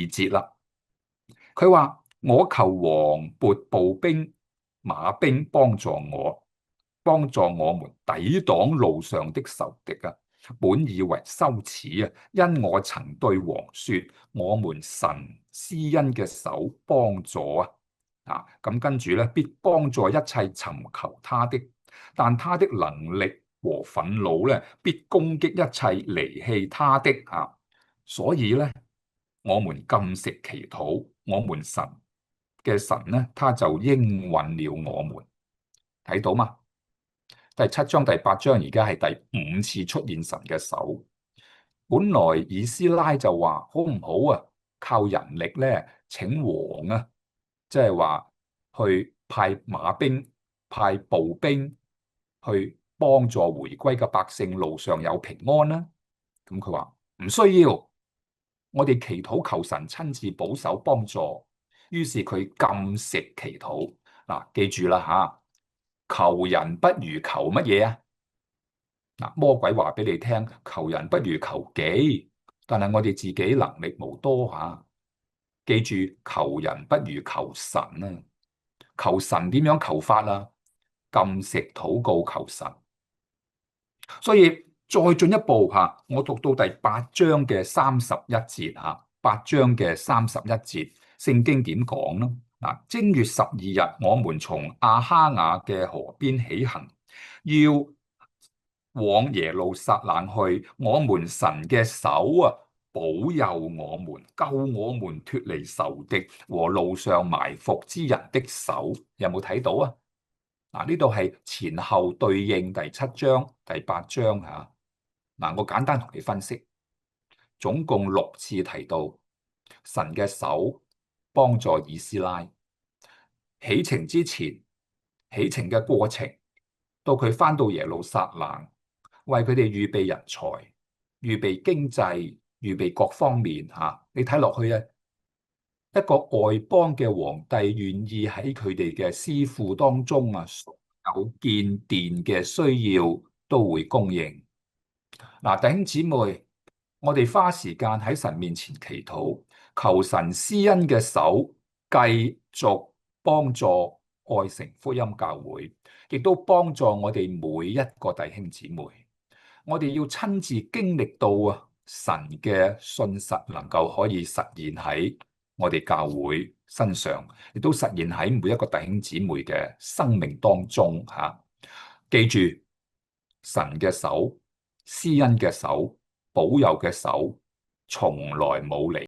節啦。佢話：我求王撥步兵、馬兵幫助我們抵擋路上的仇敵啊！本以為羞恥啊，因我曾對王說：我們神施恩嘅手幫助啊！咁跟住咧，必幫助一切尋求他的，但他的能力和憤怒咧，必攻擊一切離棄他的啊！所以咧，我們禁食祈禱，我們神嘅神咧，他就應允了我們。睇到嘛？第7章、第8章而家係第5次出現神嘅手。本來以斯拉就話好唔好啊？靠人力咧，請王啊，即係話去派馬兵、派步兵去幫助回歸嘅百姓路上有平安啦。咁佢話唔需要，我哋祈禱求神親自保守幫助。於是佢禁食祈禱。嗱，記住啦吓，求人不如求乜嘢啊？魔鬼話俾你聽，求人不如求己，但係我哋自己能力無多吓。記住，求人不如求神啊！求神點樣求法啊？禁食禱告求神。所以再進一步吓，我讀到第8章嘅31節吓，8章嘅31節，聖經點講呢？正月12日，我們從亞哈雅嘅河邊起行，要往耶路撒冷去。我們神嘅手啊，保佑我們，救我們脫離仇敵和路上埋伏之人的手。有冇睇到啊？呢度係前後對應第7章、第8章吓。我簡單同你分析，總共6次提到神嘅手幫助以斯拉。起程之前、起程嘅過程，到佢返到耶路撒冷，為佢哋預備人才、預備經濟、預備各方面吓。你睇落去啊，一個外邦嘅皇帝願意喺佢哋嘅師傅當中啊，有建殿嘅需要都會供應。弟兄姊妹，我哋花時間喺神面前祈禱，求神施恩嘅手繼續幫助愛城福音教會，亦都幫助我哋每一個弟兄姊妹。我哋要親自經歷到神嘅信實能夠可以實現喺我哋教會身上，亦都實現喺每一個弟兄姊妹嘅生命當中吓。記住，神嘅手、施恩嘅手、保佑嘅手，從來冇離